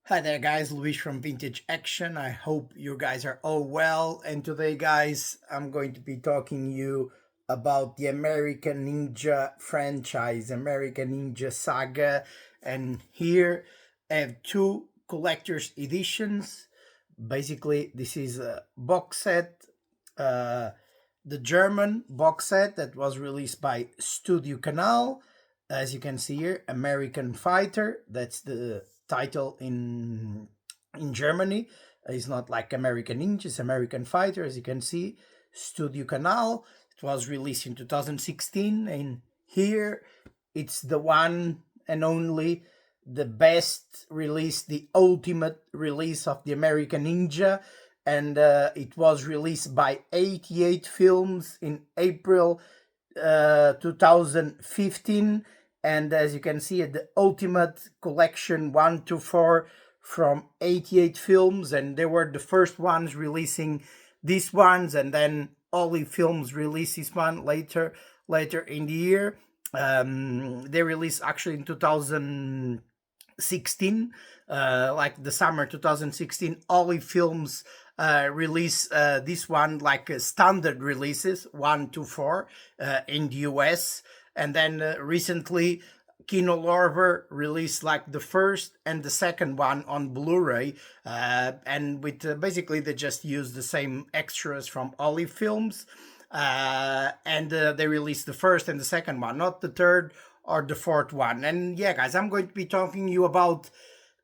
Hi there guys, Luis from Vintage Action. I hope you guys are all well. And today guys, I'm going to be talking you about the American Ninja franchise, American Ninja Saga. And here I have two collector's editions. Basically, this is a box set, uh, the German box set that was released by Studio Canal. As you can see here, American Fighter. That's the title in Germany. It's not like American Ninja, it's American Fighter. As you can see, Studio Canal. It was released in 2016, and here it's the one and only, the best release, the ultimate release of the American Ninja. And it was released by 88 Films in April 2015. And as you can see, the ultimate collection 1 to 4 from 88 Films, and they were the first ones releasing these ones, and then Olive Films released this one later in the year. They released actually in 2016, like the summer 2016. Olive Films release this one like standard releases 1 to 4 in the US. And then recently, Kino Lorber released like the first and the second one on Blu-ray, and with basically they just used the same extras from Olive Films, and they released the first and the second one, not the third or the fourth one. And yeah, guys, I'm going to be talking to you about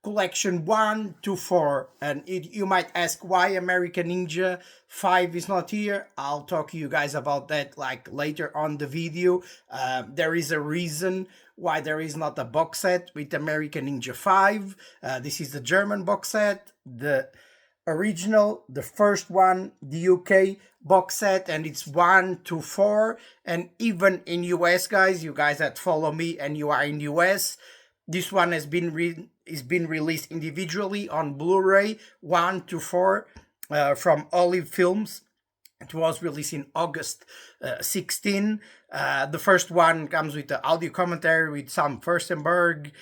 collection 1 to 4, and you might ask why American Ninja 5 is not here. I'll talk to you guys about that like later on the video. There is a reason why there is not a box set with American Ninja 5. This is the German box set, the original, the first one, the UK box set, and it's 1 to 4. And even in US, guys, you guys that follow me and you are in US, this one has been released individually on Blu-ray 1 to 4 from Olive Films. It was released in August 16. The first one comes with the audio commentary with Sam Furstenberg,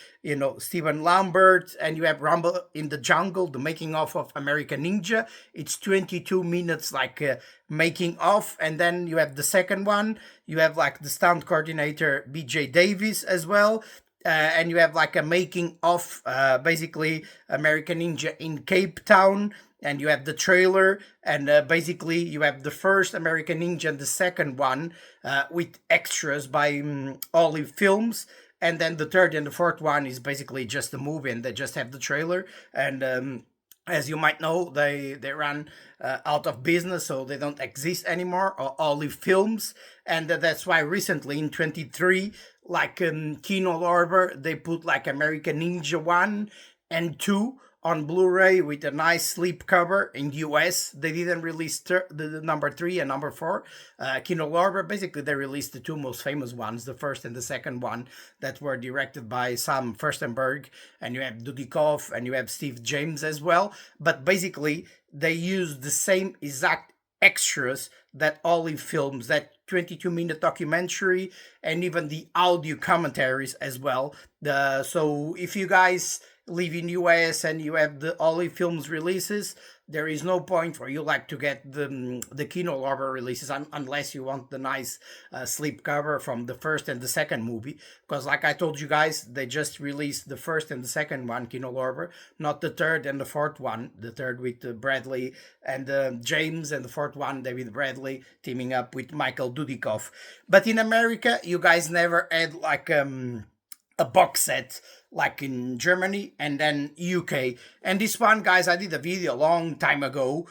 Steven Lambert, and you have Rumble in the Jungle, the making of American Ninja. It's 22 minutes like making of. And then you have the second one. You have like the stunt coordinator BJ Davis as well. And you have like a making of basically American Ninja in Cape Town, and you have the trailer, and basically you have the first American Ninja and the second one with extras by Olive Films, and then the third and the fourth one is basically just a movie, and they just have the trailer. And as you might know, they ran out of business, so they don't exist anymore, or Olive Films. And that's why recently in 23, like Kino Lorber, they put like American Ninja 1 and 2 on Blu-ray with a nice slipcover in the US. They didn't release the number 3 and number 4. Kino Lorber, basically they released the two most famous ones, the first and the second one, that were directed by Sam Furstenberg, and you have Dudikoff, and you have Steve James as well. But basically they used the same exact extras that Olive Films, that 22-minute documentary, and even the audio commentaries as well. So if you guys live in US and you have the Olive Films releases, there is no point for you like to get the Kino Lorber releases unless you want the nice slipcover from the first and the second movie. Because like I told you guys, they just released the first and the second one, Kino Lorber, not the third and the fourth one. The third with Bradley and James, and the fourth one, David Bradley teaming up with Michael Dudikoff. But in America, you guys never had like a box set like in Germany and then UK. And this one, guys, I did a video a long time ago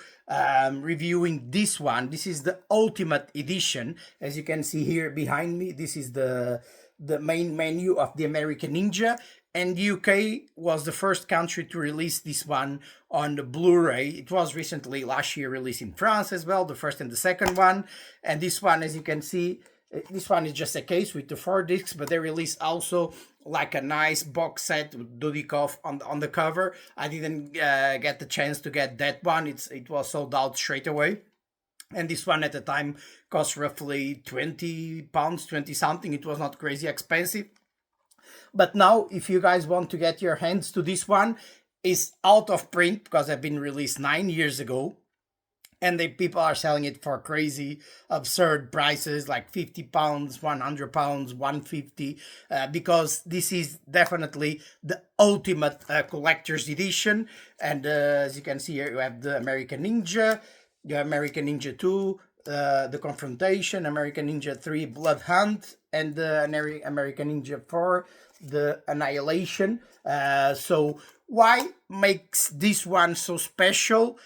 reviewing this one. This is the ultimate edition. As you can see here behind me, this is the main menu of the American Ninja. And UK was the first country to release this one on the Blu-ray. It was recently, last year, released in France as well, the first and the second one. And this one, as you can see, this one is just a case with the 4 discs, but they released also like a nice box set with Dudikoff on the cover. I didn't get the chance to get that one. It was sold out straight away. And this one at the time cost roughly £20, 20 something. It was not crazy expensive. But now, if you guys want to get your hands to this one, is out of print because it's been released 9 years ago, and the people are selling it for crazy absurd prices like £50, £100, 150, because this is definitely the ultimate collector's edition. And as you can see here, you have the American Ninja, you have American Ninja 2, the Confrontation, American Ninja 3, Blood Hunt, and the American Ninja 4, the Annihilation. So why makes this one so special?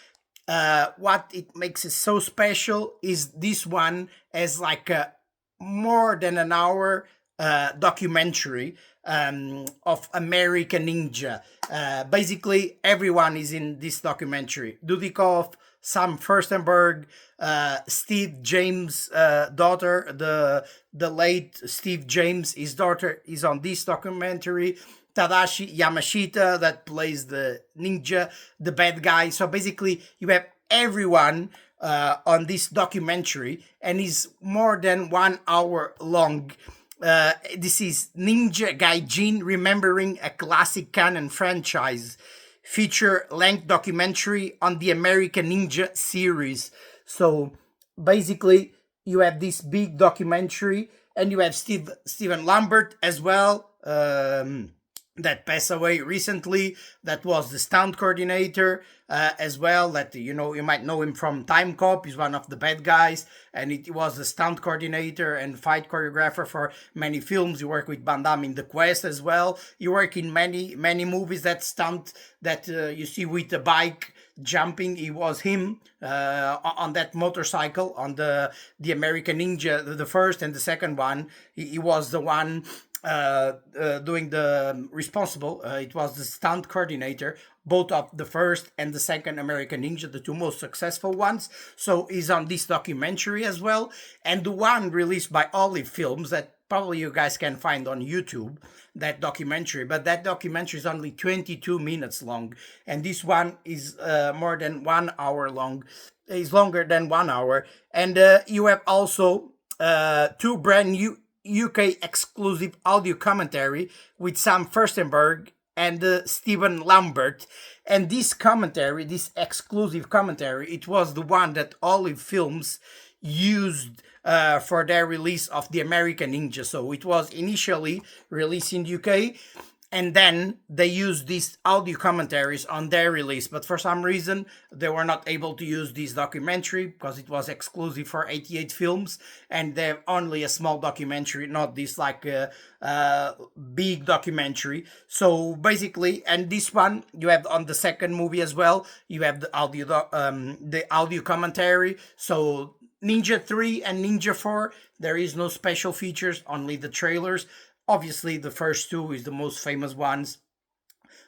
What it makes it so special is this one as like a more than an hour documentary of American Ninja. Basically, everyone is in this documentary. Dudikoff, Sam Furstenberg, Steve James' daughter, the late Steve James, his daughter is on this documentary. Tadashi Yamashita that plays the ninja, the bad guy. So basically, you have everyone on this documentary, and it's more than 1 hour long. This is Ninja Gaijin Remembering a Classic Canon Franchise feature-length documentary on the American Ninja series. So basically, you have this big documentary, and you have Steven Lambert as well. That passed away recently. That was the stunt coordinator as well. That you might know him from Time Cop. He's one of the bad guys, and it was the stunt coordinator and fight choreographer for many films. You work with Van Damme in The Quest as well. You work in many movies. That stunt that you see with the bike jumping, it was him on that motorcycle on the American Ninja, the first and the second one. He was the one doing the responsible. It was the stunt coordinator, both of the first and the second American Ninja, the two most successful ones. So he's on this documentary as well, and the one released by Olive Films that probably you guys can find on YouTube, that documentary. But that documentary is only 22 minutes long, and this one is more than 1 hour long. It's longer than 1 hour, and you have also two brand new UK exclusive audio commentary with Sam Furstenberg and Steven Lambert. And this commentary, this exclusive commentary, it was the one that Olive Films used for their release of the American Ninja. So it was initially released in the UK, and then they used these audio commentaries on their release. But for some reason, they were not able to use this documentary because it was exclusive for 88 Films, and they have only a small documentary, not this like big documentary. So basically, and this one you have on the second movie as well. You have the audio commentary. So Ninja 3 and Ninja 4, there is no special features, only the trailers. Obviously, the first two is the most famous ones.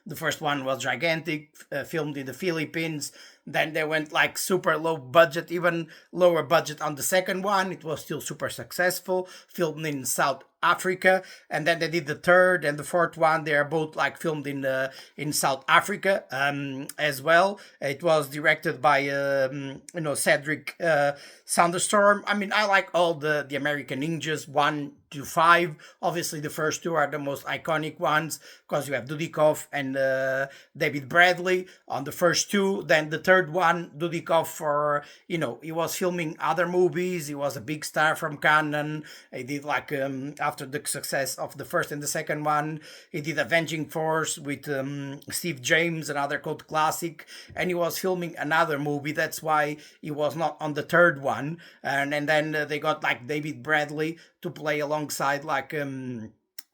The first one was gigantic, filmed in the Philippines. Then they went like super low budget, even lower budget on the second one. It was still super successful, filmed in South Africa. And then they did the third and the fourth one. They are both like filmed in South Africa as well. It was directed by Cedric Sanderstorm. I mean, I like all the American Ninjas 1 to 5. Obviously, the first two are the most iconic ones because you have Dudikoff and David Bradley on the first two. Then the third one, Dudikoff, for he was filming other movies. He was a big star from Canon. He did like after the success of the first and the second one, he did Avenging Force with Steve James, another cult classic, and he was filming another movie. That's why he was not on the third one. And then they got like David Bradley to play alongside like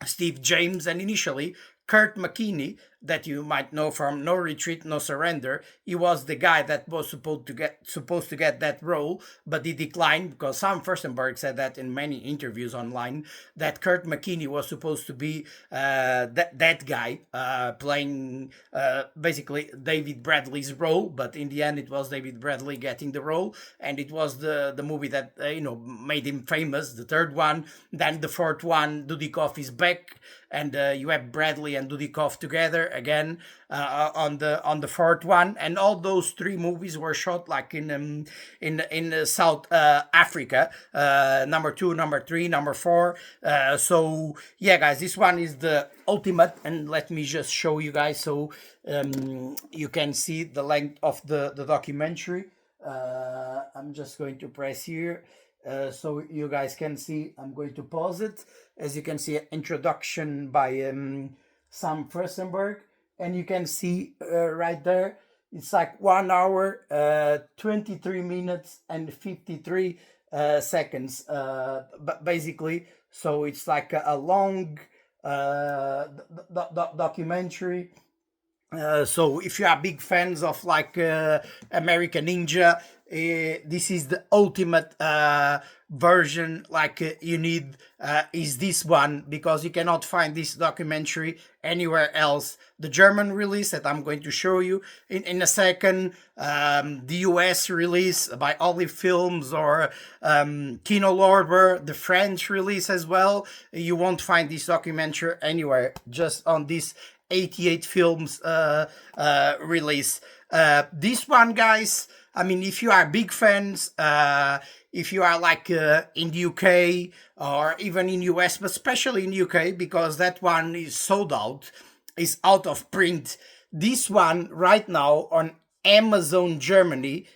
Steve James, and initially Kurt McKinney, that you might know from No Retreat, No Surrender. He was the guy that was supposed to get that role, but he declined because Sam Furstenberg said that in many interviews online, that Kurt McKinney was supposed to be that guy playing basically David Bradley's role, but in the end it was David Bradley getting the role, and it was the movie that made him famous, the third one. Then the fourth one, Dudikoff is back and you have Bradley and Dudikoff together again on the fourth one. And all those three movies were shot like in South Africa. Number two, number three, number four. So yeah, guys, this one is the ultimate, and let me just show you guys so you can see the length of the documentary. I'm just going to press here so you guys can see. I'm going to pause it. As you can see, introduction by Sam Furstenberg, and you can see right there, it's like 1 hour, 23 minutes and 53 seconds, but basically. So it's like a long documentary. So if you are big fans of like American Ninja, this is the ultimate version. Like you need is this one, because you cannot find this documentary anywhere else. The German release that I'm going to show you in a second, the US release by Olive Films or Kino Lorber, the French release as well. You won't find this documentary anywhere, just on this 88 films release. This one, guys, I mean, if you are big fans, if you are like in the UK or even in US, but especially in UK, because that one is sold out, is out of print. This one right now on Amazon Germany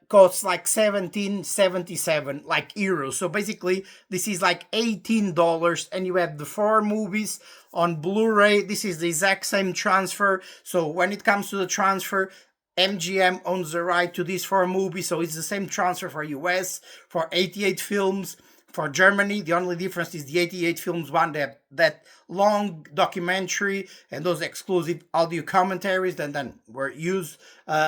costs like 17.77 like euros. So basically this is like $18, and you have the 4 movies on Blu-ray. This is the exact same transfer. So when it comes to the transfer, MGM owns the right to these 4 movies, so it's the same transfer for US, for 88 films. For Germany, the only difference is the 88 films one, that long documentary and those exclusive audio commentaries that then were used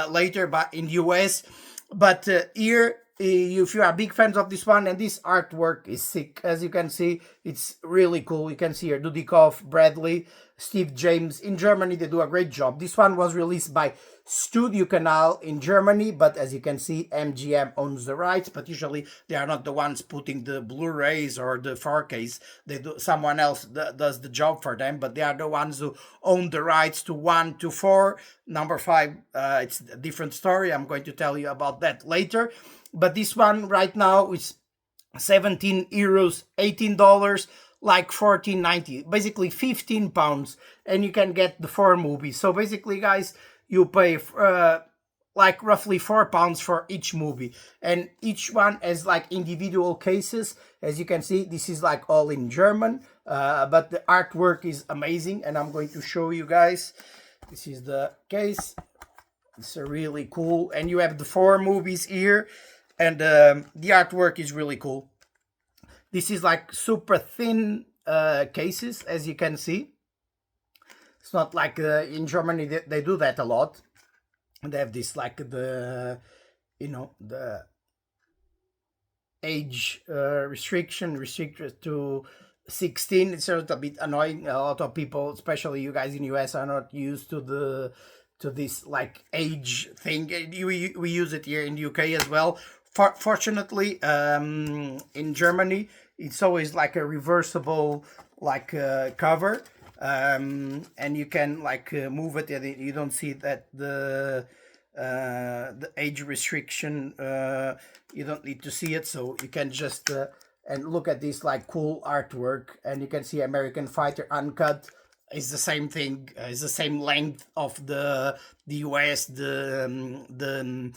later, but in the US. But here, if you are big fans of this one, and this artwork is sick, as you can see, it's really cool. You can see here Dudikoff, Bradley, Steve James. In Germany, they do a great job. This one was released by Studio Canal in Germany, but as you can see, MGM owns the rights, but usually they are not the ones putting the Blu-rays or the 4Ks. They do, someone else does the job for them, but they are the ones who own the rights to 1 to 4. Number 5, it's a different story. I'm going to tell you about that later. But this one right now is 17 euros, $18, like 14.90, basically 15 pounds, and you can get the 4 movies. So basically, guys, you pay like roughly £4 for each movie, and each one has like individual cases. As you can see, this is like all in German, but the artwork is amazing, and I'm going to show you guys. This is the case. It's really cool, and you have the 4 movies here, and the artwork is really cool. This is like super thin cases, as you can see. It's not like in Germany they do that a lot. They have this like the, you know, the age restriction, restricted to 16. It's a little bit annoying. A lot of people, especially you guys in US, are not used to this like age thing. We use it here in the UK as well. Fortunately, in Germany, it's always like a reversible like cover, and you can like move it, and you don't see that the age restriction. You don't need to see it, so you can just and look at this like cool artwork, and you can see American Fighter Uncut. Is the same thing. It's the same length of the US, the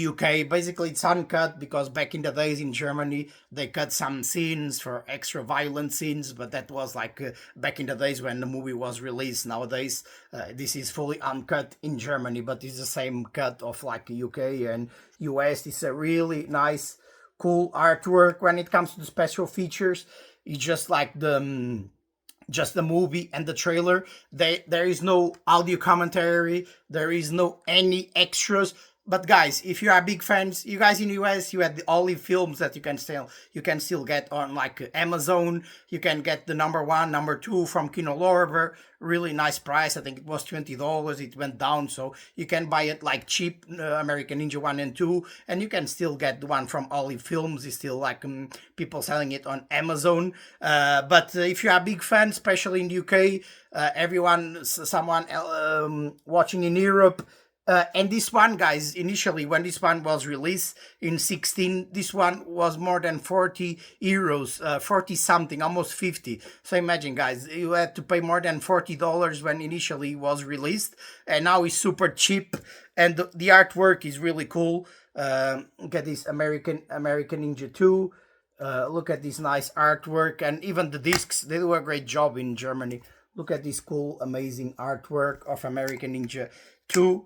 UK. Basically, it's uncut because back in the days in Germany, they cut some scenes for extra violent scenes, but that was like back in the days when the movie was released. Nowadays, this is fully uncut in Germany, but it's the same cut of like UK and US. It's a really nice, cool artwork. When it comes to the special features, it's just like just the movie and the trailer. There is no audio commentary. There is no any extras. But guys, if you are big fans, you guys in the US, you had the Olive films that you can still get on like Amazon. You can get the number one, number two from Kino Lorber. Really nice price. I think it was $20. It went down, so you can buy it like cheap. American Ninja 1 and 2, and you can still get the one from Olive Films. It's still like people selling it on Amazon. But if you are a big fan, especially in the UK, someone watching in Europe. And this one, guys, initially when this one was released in 16, this one was more than 40 euros, 40 something, almost 50. So imagine, guys, you had to pay more than $40 when initially was released, and now it's super cheap, and the artwork is really cool. Look at this American Ninja 2. Look at this nice artwork, and even the discs, they do a great job in Germany. Look at this cool, amazing artwork of American Ninja 2.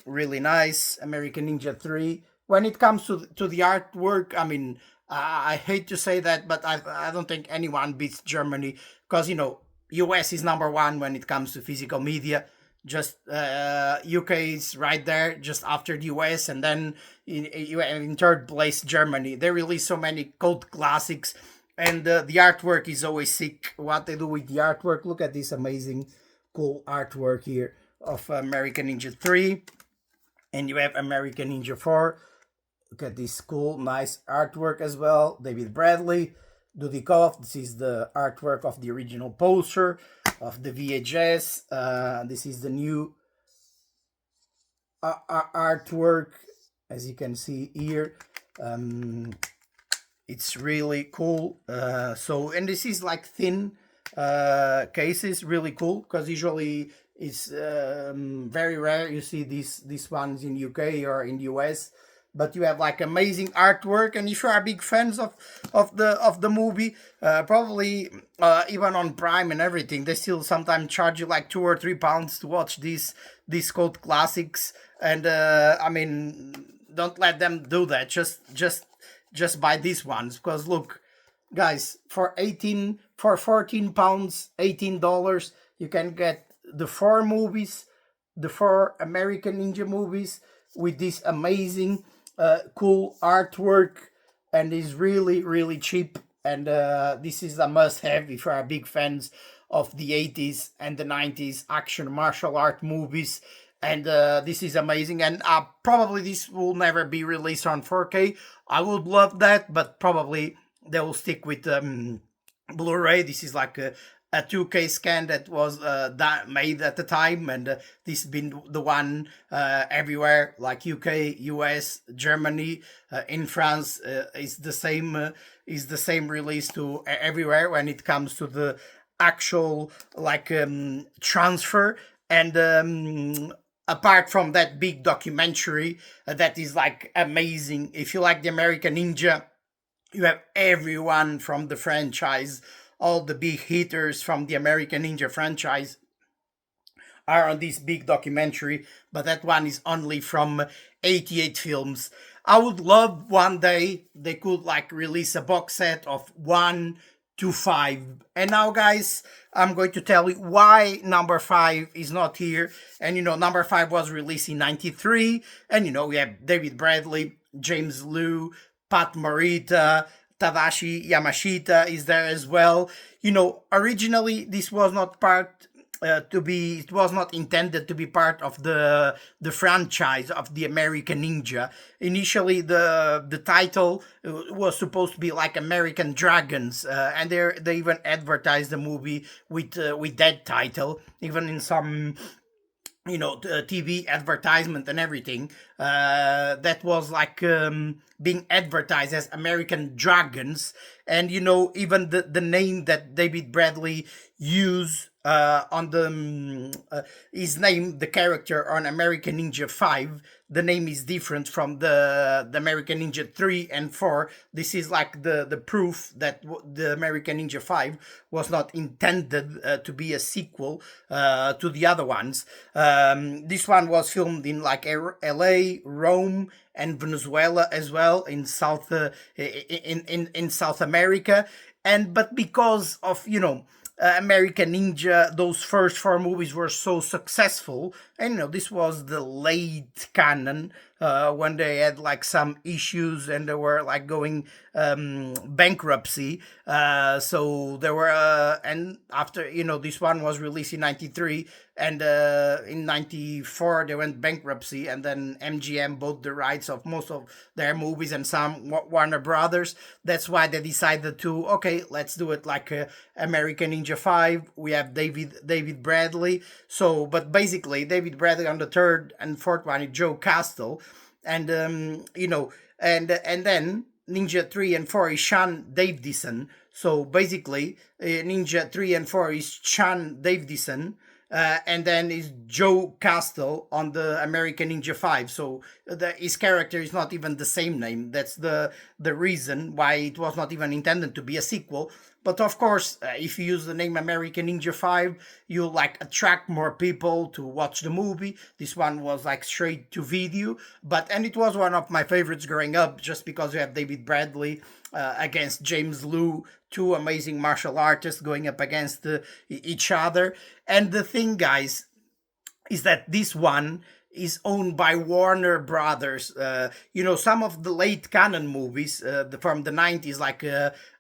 Really nice. American Ninja 3. When it comes to the artwork, I mean, I hate to say that, but I don't think anyone beats Germany, because, US is number one when it comes to physical media. Just UK is right there, just after the US, and then in third place, Germany. They release so many cult classics, and the artwork is always sick. What they do with the artwork, look at this amazing, cool artwork here of American Ninja 3. And you have American Ninja 4. Look at this cool, nice artwork as well. David Bradley, Dudikoff. This is the artwork of the original poster of the VHS. This is the new artwork, as you can see here. It's really cool. And this is like thin cases, really cool, because usually it's very rare you see these ones in UK or in the US. But you have like amazing artwork, and if you are big fans of the movie, probably even on Prime and everything, they still sometimes charge you like £2 or £3 to watch these cult classics. And I mean, don't let them do that. Just buy these ones, because look, guys, for £14, $18, you can get the four movies, the four American Ninja movies, with this amazing cool artwork, and is really, really cheap. And this is a must-have if you are big fans of the 80s and the 90s action martial art movies. And this is amazing, and probably this will never be released on 4K. I would love that, but probably they will stick with Blu-ray. This is like a 2K scan that was made at the time, and this has been the one everywhere, like UK, US, Germany, in France. Is the same release to everywhere when it comes to the actual like transfer. And apart from that big documentary that is like amazing, if you like the American Ninja, you have everyone from the franchise. All the big hitters from the American Ninja franchise are on this big documentary, but that one is only from 88 films. I would love one day they could like release a box set of 1 to 5. And now, guys, I'm going to tell you why number 5 is not here. And number 5 was released in 93, and we have David Bradley, James Liu, Pat Morita, Tadashi Yamashita is there as well. Originally this was not it was not intended to be part of the franchise of the American Ninja. Initially the title was supposed to be like American Dragons, and they even advertised the movie with that title, even in some TV advertisement and everything. That was like being advertised as American Dragons. And even the name that David Bradley used on his name, the character on American Ninja 5, the name is different from the American Ninja 3 and 4. This is like the proof that the American Ninja 5 was not intended to be a sequel to the other ones. This one was filmed in like LA, Rome, and Venezuela as well, in South America. But because of American Ninja, those first 4 movies were so successful, and this was the late canon when they had like some issues and they were like going bankruptcy. So there were, and after, this one was released in 93, and in 94 they went bankruptcy, and then MGM bought the rights of most of their movies and some Warner Brothers. That's why they decided to, okay, let's do it like American Ninja 5. We have David Bradley. So, but basically David Bradley on the third and fourth one is Joe Castle, and and then Ninja 3 and 4 is Sean Davison. So basically, Ninja 3 and 4 is Sean Davison, and then is Joe Castle on the American Ninja 5. So his character is not even the same name. That's the reason why it was not even intended to be a sequel. But of course, if you use the name American Ninja 5, you'll like attract more people to watch the movie. This one was like straight to video, and it was one of my favorites growing up, just because you have David Bradley against James Liu, two amazing martial artists going up against each other. And the thing, guys, is that this one is owned by Warner Brothers. Some of the late canon movies from the 90s, like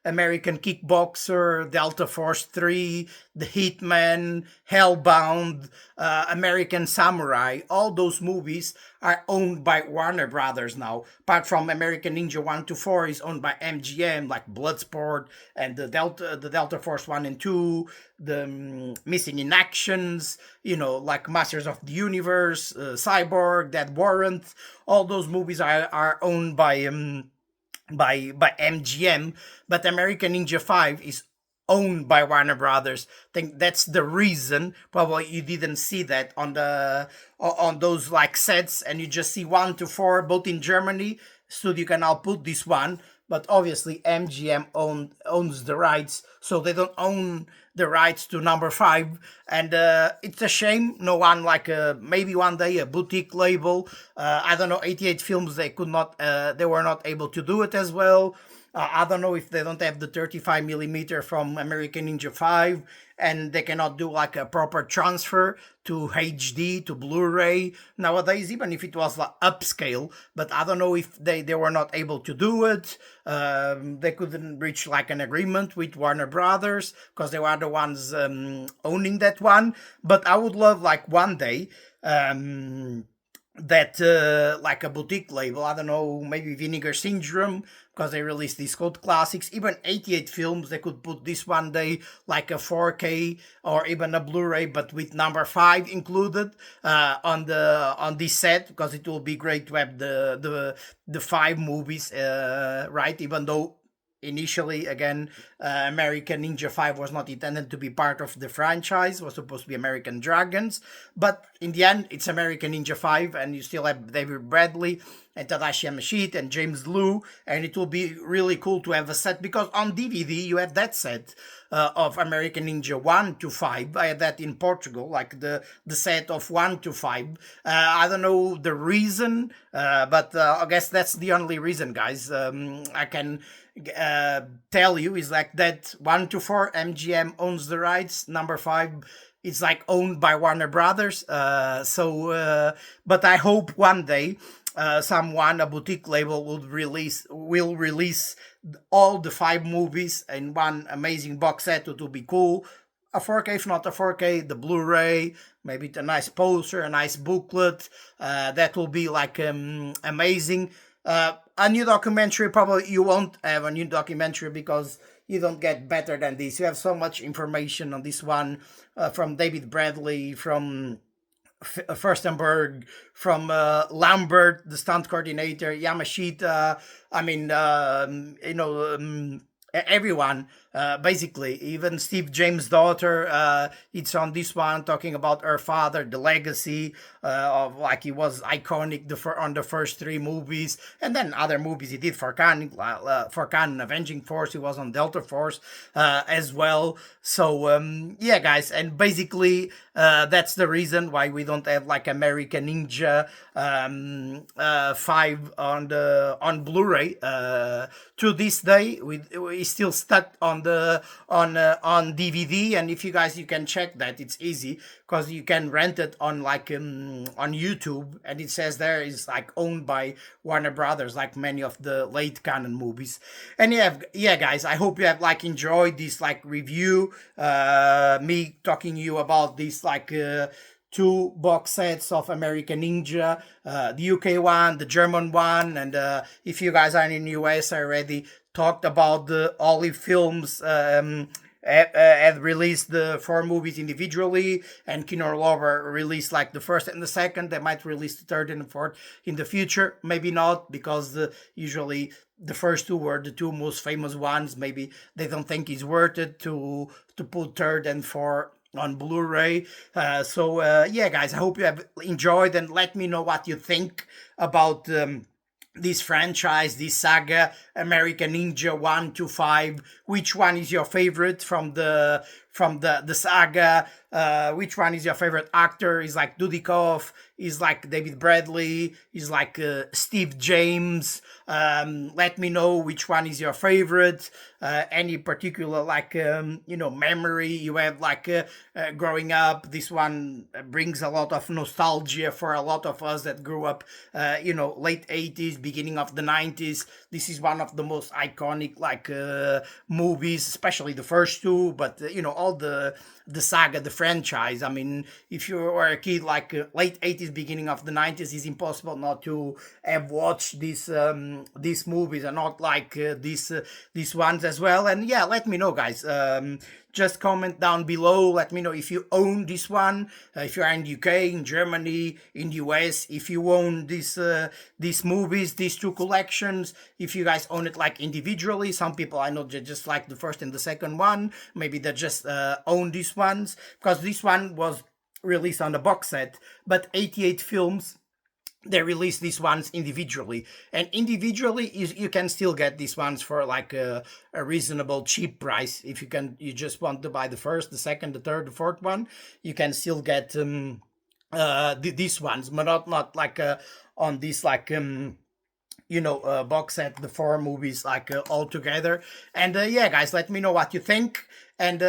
American Kickboxer, Delta Force 3, The Hitman, Hellbound, American Samurai, all those movies are owned by Warner Brothers now. Apart from American Ninja 1 to 4 is owned by MGM, like Bloodsport and the Delta Force 1 and 2, the Missing in Actions, like Masters of the Universe, Cyborg, Dead Warrant. All those movies are owned by MGM, but American Ninja 5 is owned by Warner Brothers. I think that's the reason probably you didn't see that on those like sets, and you just see 1 to 4 both in Germany. Studio Canal put this one, but obviously MGM owns the rights, so they don't own the rights to number 5, and it's a shame. No one, like maybe one day a boutique label, I don't know, 88 Films, they were not able to do it as well. I don't know if they don't have the 35 millimeter from American Ninja 5, and they cannot do like a proper transfer to HD, to Blu-ray nowadays, even if it was like upscale. But I don't know if they were not able to do it. They couldn't reach like an agreement with Warner Brothers because they were the ones owning that one. But I would love like one day that like a boutique label, I don't know, maybe Vinegar Syndrome, because they released these cult classics, even 88 Films, they could put this one day like a 4K or even a Blu-ray, but with number 5 included on this set, because it will be great to have the 5 movies, right? Even though initially, again, American Ninja 5 was not intended to be part of the franchise, it was supposed to be American Dragons, but in the end it's American Ninja 5, and you still have David Bradley and Tadashi Yamashita and James Liu, and it will be really cool to have a set, because on DVD you have that set of American Ninja 1 to 5. I had that in Portugal, like the set of 1 to 5. I don't know the reason, but I guess that's the only reason, guys. I can tell you is like that 1 to 4 MGM owns the rights, number 5 it's like owned by Warner Brothers. But I hope one day a boutique label will release all the 5 movies in one amazing box set. It will be cool. A 4K, if not a 4K, the Blu-ray, maybe a nice poster, a nice booklet. That will be like amazing. A new documentary, probably you won't have a new documentary because you don't get better than this. You have so much information on this one from David Bradley, from Furstenberg, from Lambert, the stunt coordinator, Yamashita. I mean, everyone, basically, even Steve James' daughter, it's on this one, talking about her father, the legacy of like he was iconic on the first 3 movies, and then other movies he did for Khan, Avenging Force, he was on Delta Force as well. So yeah, guys, and basically that's the reason why we don't have like American Ninja 5 on Blu-ray. To this day, we still stuck on the on DVD. And if you guys, you can check that, it's easy because you can rent it on like on YouTube, and it says there is like owned by Warner Brothers, like many of the late canon movies. And yeah, guys, I hope you have like enjoyed this like review, me talking to you about this like two box sets of American Ninja, the UK one, the German one, and if you guys are in the US, I already talked about the Olive Films. Had released the four movies individually, and Kino Lover released like the first and the second. They might release the third and the fourth in the future, maybe not, because usually the first two were the two most famous ones. Maybe they don't think it's worth it to put third and fourth on Blu-ray. Yeah, guys, I hope you have enjoyed, and let me know what you think about this franchise, this saga, American Ninja 1 to 5. Which one is your favorite from the saga? Which one is your favorite actor? Is like Dudikoff? Is like David Bradley? Is like Steve James? Let me know which one is your favorite. Any particular like memory you have like growing up. This one brings a lot of nostalgia for a lot of us that grew up late 80s, beginning of the 90s. This is one of the most iconic like movies, especially the first two, but all the saga, the franchise. I mean, if you were a kid like late 80s, beginning of the 90s, it's impossible not to have watched these movies, and not like these ones as well. And yeah, let me know, guys. Just comment down below. Let me know if you own this one, if you are in the UK, in Germany, in the US, if you own these movies, these two collections, if you guys own it like individually. Some people I know just like the first and the second one. Maybe they just own these ones, because this one was released on the box set, but 88 films, they release these ones individually, and individually you can still get these ones for like a reasonable cheap price. If you just want to buy the first, the second, the third, the fourth one, you can still get these ones, but not like on this like box set, the four movies like all together. And yeah, guys, let me know what you think. And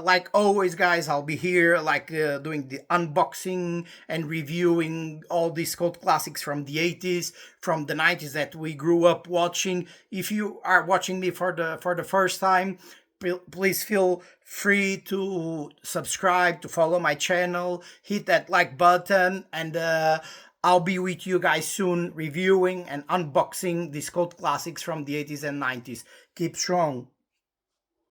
like always, guys, I'll be here like doing the unboxing and reviewing all these cult classics from the 80s, from the 90s that we grew up watching. If you are watching me for the first time, please feel free to subscribe, to follow my channel, hit that like button, and I'll be with you guys soon reviewing and unboxing these cult classics from the 80s and 90s. Keep strong.